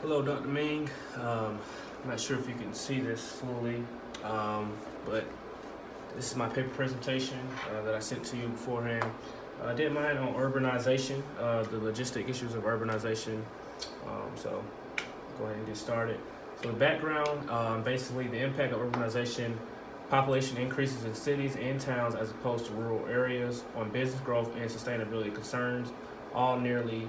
Hello, Dr. Ming. I'm not sure if you can see this fully, but this is my paper presentation that I sent to you beforehand. I did mine on urbanization, the logistic issues of urbanization. So go ahead and get started. So the background, basically the impact of urbanization, population increases in cities and towns as opposed to rural areas on business growth and sustainability concerns, all nearly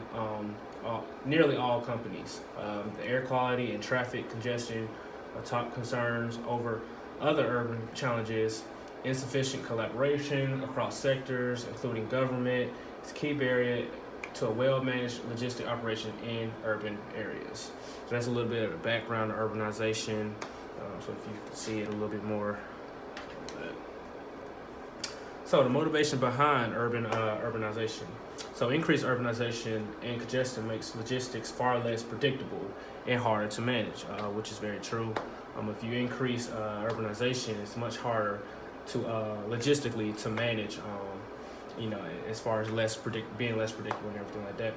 all companies. The air quality and traffic congestion are top concerns over other urban challenges. Insufficient collaboration across sectors, including government, is a key barrier to a well-managed logistic operation in urban areas. So that's a little bit of the background of urbanization. So if you can see it a little bit more. So the motivation behind urbanization. So increased urbanization and congestion makes logistics far less predictable and harder to manage, which is very true. If you increase urbanization, it's much harder to logistically to manage. As far as being less predictable and everything like that.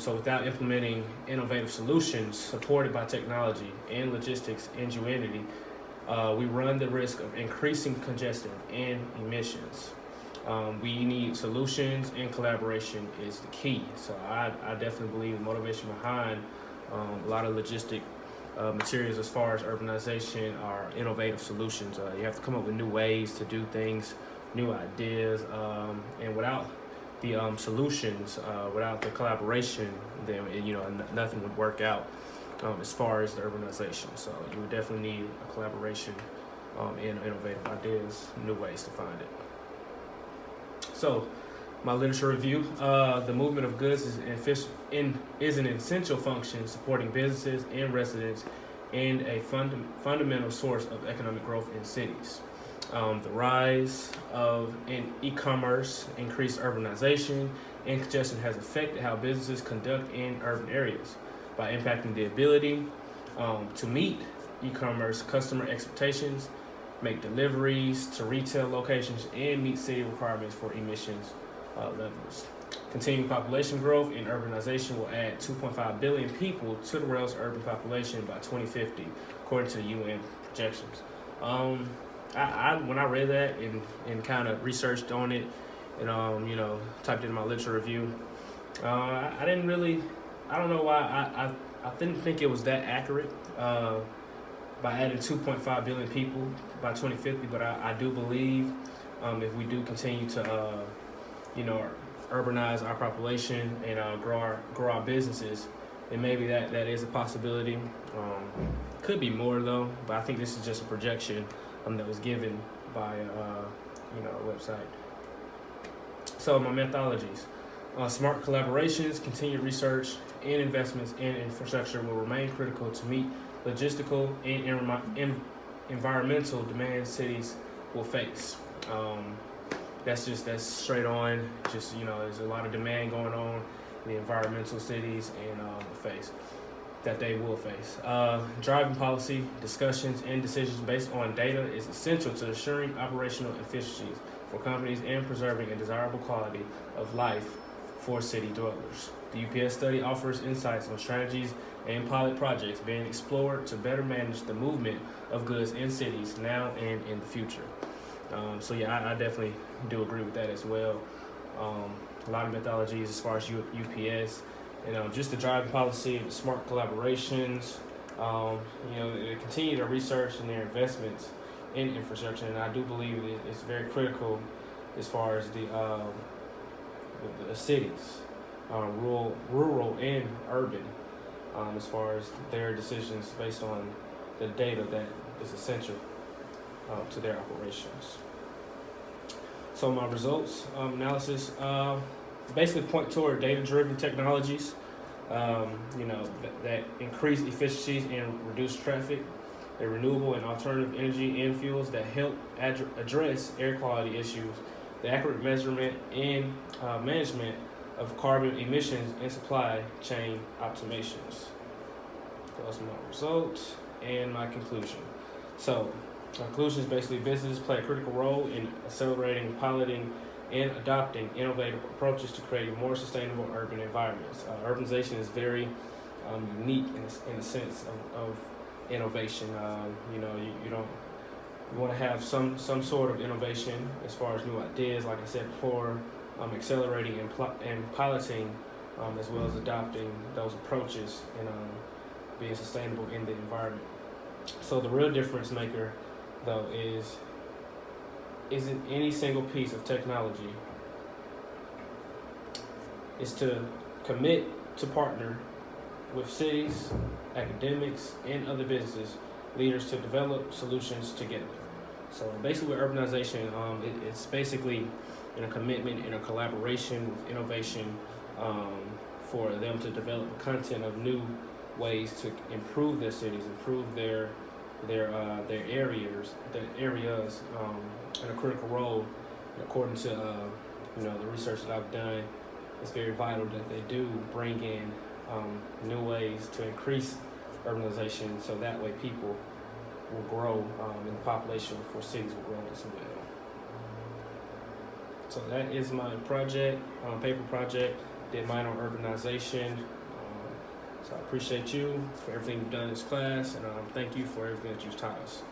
So without implementing innovative solutions supported by technology and logistics ingenuity, we run the risk of increasing congestion and emissions. We need solutions, and collaboration is the key. So I definitely believe the motivation behind a lot of logistic materials as far as urbanization are innovative solutions. You have to come up with new ways to do things, new ideas, and without the solutions, without the collaboration, then nothing would work out as far as the urbanization. So you would definitely need a collaboration and innovative ideas, new ways to find it. So, my literature review: the movement of goods is an essential function supporting businesses and residents, and a fundamental source of economic growth in cities. The rise of e-commerce, increased urbanization, and congestion has affected how businesses conduct in urban areas by impacting the ability to meet e-commerce customer expectations, make deliveries to retail locations, and meet city requirements for emissions levels. Continuing population growth and urbanization will add 2.5 billion people to the world's urban population by 2050, according to the UN projections. When I read that and kind of researched on it and typed in my literature review, I didn't really, I don't know why I didn't think it was that accurate by adding 2.5 billion people by 2050, but I do believe if we do continue to urbanize our population and grow our businesses, then maybe that is a possibility. Could be more though, but I think this is just a projection that was given by a website. So my methodologies: smart collaborations, continued research, and investments in infrastructure will remain critical to meet logistical and environmental demands cities will face. That's straight on. There's a lot of demand going on in the environmental cities and they will face. Driving policy discussions and decisions based on data is essential to assuring operational efficiencies for companies and preserving a desirable quality of life for city dwellers. The UPS study offers insights on strategies and pilot projects being explored to better manage the movement of goods in cities now and in the future. I definitely do agree with that as well. A lot of methodologies as far as UPS, just the driving policy, the smart collaborations, they continue to research and their investments in infrastructure, and I do believe it's very critical as far as the cities, rural and urban, as far as their decisions based on the data that is essential to their operations. So my results analysis basically point toward data-driven technologies, that increase efficiencies and reduce traffic, the renewable and alternative energy and fuels that help address air quality issues, the accurate measurement and management of carbon emissions and supply chain optimizations. Those are my results and my conclusion. So, my conclusion is basically businesses play a critical role in accelerating, piloting, and adopting innovative approaches to creating more sustainable urban environments. Urbanization is very unique in a sense of innovation. You want to have some sort of innovation as far as new ideas, like I said before, accelerating and piloting, as well as adopting those approaches and being sustainable in the environment. So the real difference maker, though, isn't any single piece of technology. Is to commit to partner with cities, academics, and other businesses leaders to develop solutions together. So basically, with urbanization, it's basically in a commitment, in a collaboration with innovation, for them to develop content of new ways to improve their cities, improve their areas, and a critical role. According to the research that I've done, it's very vital that they do bring in new ways to increase urbanization, so that way people will grow, and the population for cities will grow as well. So that is my project, paper project. Did mine on urbanization. So I appreciate you for everything you've done in this class, and thank you for everything that you've taught us.